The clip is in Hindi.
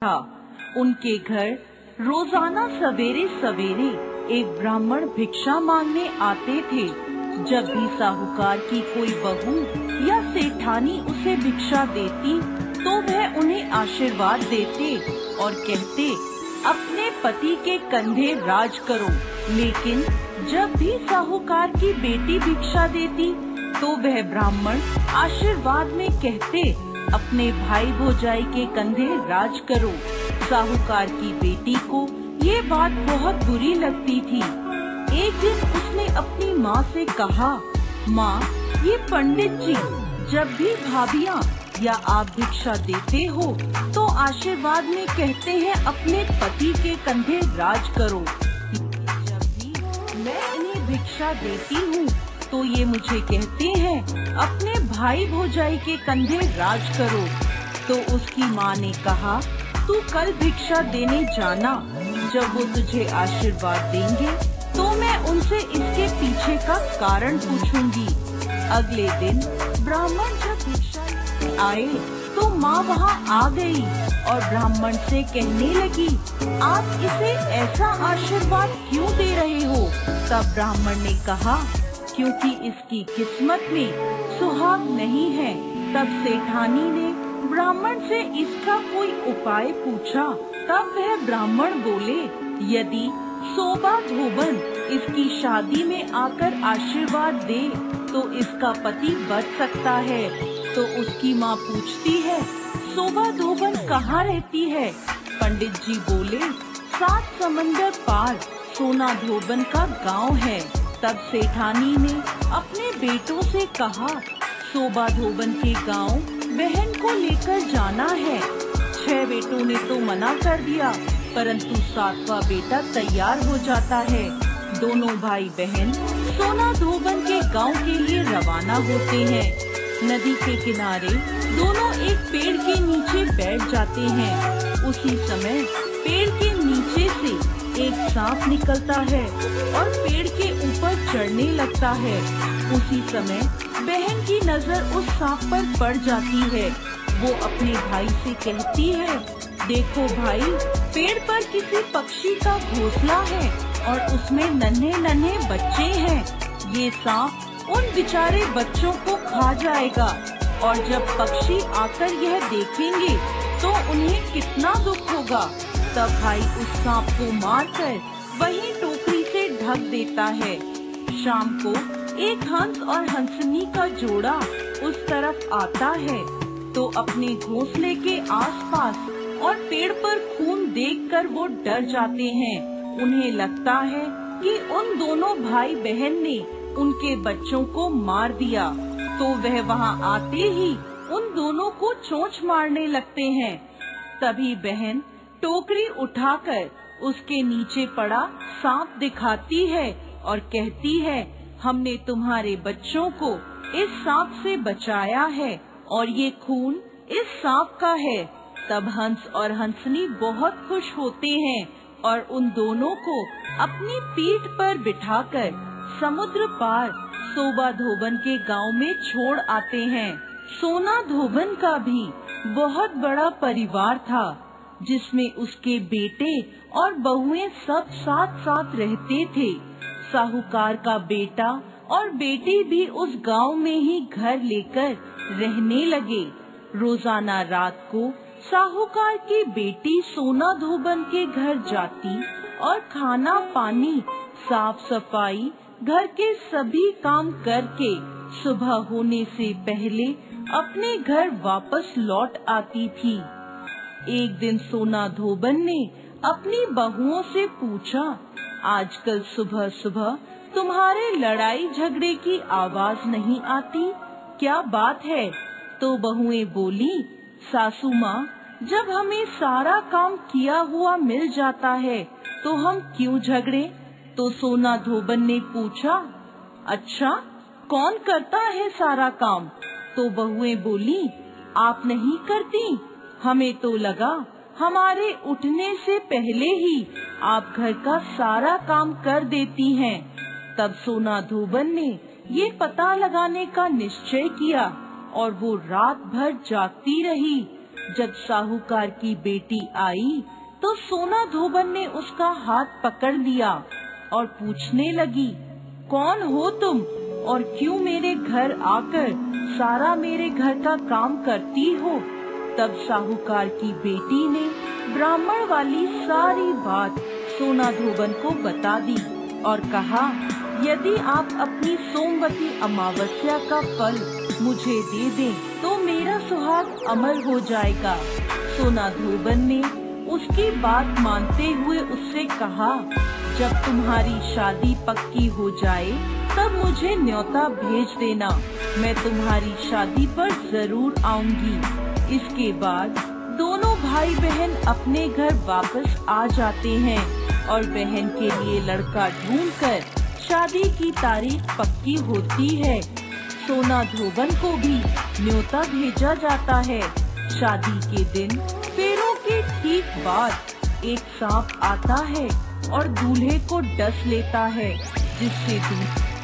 था। उनके घर रोजाना सवेरे सवेरे एक ब्राह्मण भिक्षा मांगने आते थे। जब भी साहूकार की कोई बहू या सेठानी उसे भिक्षा देती तो वह उन्हें आशीर्वाद देते और कहते, अपने पति के कंधे राज करो। लेकिन जब भी साहूकार की बेटी भिक्षा देती तो वह ब्राह्मण आशीर्वाद में कहते, अपने भाई भौजाई के कंधे राज करो। साहूकार की बेटी को ये बात बहुत बुरी लगती थी। एक दिन उसने अपनी माँ से कहा, माँ, ये पंडित जी जब भी भाभियाँ या आप भिक्षा देते हो तो आशीर्वाद में कहते हैं, अपने पति के कंधे राज करो। जब भी मैं इन्हें भिक्षा देती हूँ तो ये मुझे कहते हैं, अपने भाई भौजाई के कंधे राज करो। तो उसकी माँ ने कहा, तू कल भिक्षा देने जाना, जब वो तुझे आशीर्वाद देंगे तो मैं उनसे इसके पीछे का कारण पूछूंगी। अगले दिन ब्राह्मण जब भिक्षा आए तो माँ वहाँ आ गई और ब्राह्मण से कहने लगी, आप इसे ऐसा आशीर्वाद क्यों दे रहे हो? तब ब्राह्मण ने कहा, क्योंकि इसकी किस्मत में सुहाग नहीं है। तब सेठानी ने ब्राह्मण से इसका कोई उपाय पूछा। तब वह ब्राह्मण बोले, यदि सोबा धोबन इसकी शादी में आकर आशीर्वाद दे तो इसका पति बच सकता है। तो उसकी माँ पूछती है, सोबा धोबन कहाँ रहती है? पंडित जी बोले, 7 समंदर पार सोना धोबन का गांव है। तब सेठानी ने अपने बेटों से कहा, सोबा धोबन के गांव बहन को लेकर जाना है। 6 बेटों ने तो मना कर दिया, परंतु 7वां बेटा तैयार हो जाता है। दोनों भाई बहन सोना धोबन के गांव के लिए रवाना होते हैं। नदी के किनारे दोनों एक पेड़ के नीचे बैठ जाते हैं। उसी समय पेड़ के नीचे से एक सांप निकलता है और पेड़ के ऊपर चढ़ने लगता है। उसी समय बहन की नजर उस सांप पर पड़ जाती है। वो अपने भाई से कहती है, देखो भाई, पेड़ पर किसी पक्षी का घोंसला है और उसमें नन्हे नन्हे बच्चे हैं। ये सांप उन बेचारे बच्चों को खा जाएगा और जब पक्षी आकर यह देखेंगे तो उन्हें कितना दुख होगा। तब भाई उस सांप को मारकर वही टोकरी से ढक देता है। शाम को एक हंस और हंसनी का जोड़ा उस तरफ आता है तो अपने घोंसले के आसपास और पेड़ पर खून देखकर वो डर जाते हैं। उन्हें लगता है कि उन दोनों भाई बहन ने उनके बच्चों को मार दिया। तो वह वहाँ आते ही उन दोनों को चोंच मारने लगते हैं। तभी बहन टोकरी उठाकर उसके नीचे पड़ा सांप दिखाती है और कहती है, हमने तुम्हारे बच्चों को इस सांप से बचाया है और ये खून इस सांप का है। तब हंस और हंसनी बहुत खुश होते हैं और उन दोनों को अपनी पीठ पर बिठाकर समुद्र पार सोबा धोबन के गांव में छोड़ आते हैं। सोना धोबन का भी बहुत बड़ा परिवार था, जिसमें उसके बेटे और बहुएं सब साथ साथ रहते थे। साहूकार का बेटा और बेटी भी उस गांव में ही घर लेकर रहने लगे। रोजाना रात को साहूकार की बेटी सोना धोबन के घर जाती और खाना पानी, साफ सफाई, घर के सभी काम करके सुबह होने से पहले अपने घर वापस लौट आती थी। एक दिन सोना धोबन ने अपनी बहुओं से पूछा, आजकल सुबह सुबह तुम्हारे लड़ाई झगड़े की आवाज नहीं आती, क्या बात है? तो बहुएं बोली, सासू माँ, जब हमें सारा काम किया हुआ मिल जाता है तो हम क्यों झगड़े? तो सोना धोबन ने पूछा, अच्छा, कौन करता है सारा काम? तो बहुएं बोली, आप नहीं करती? हमें तो लगा हमारे उठने से पहले ही आप घर का सारा काम कर देती हैं। तब सोना धोबन ने ये पता लगाने का निश्चय किया और वो रात भर जागती रही। जब साहूकार की बेटी आई तो सोना धोबन ने उसका हाथ पकड़ लिया और पूछने लगी, कौन हो तुम और क्यों मेरे घर आकर सारा मेरे घर का काम करती हो? तब साहूकार की बेटी ने ब्राह्मण वाली सारी बात सोना धोबन को बता दी और कहा, यदि आप अपनी सोमवती अमावस्या का फल मुझे दे दें तो मेरा सुहाग अमर हो जाएगा। सोना धोबन ने उसकी बात मानते हुए उससे कहा, जब तुम्हारी शादी पक्की हो जाए तब मुझे न्योता भेज देना, मैं तुम्हारी शादी पर जरूर आऊंगी। इसके बाद दोनों भाई बहन अपने घर वापस आ जाते हैं और बहन के लिए लड़का ढूंढकर शादी की तारीख पक्की होती है। सोना धोबन को भी न्योता भेजा जाता है। शादी के दिन फेरों के ठीक बाद एक सांप आता है और दूल्हे को डस लेता है, जिससे दूल्हा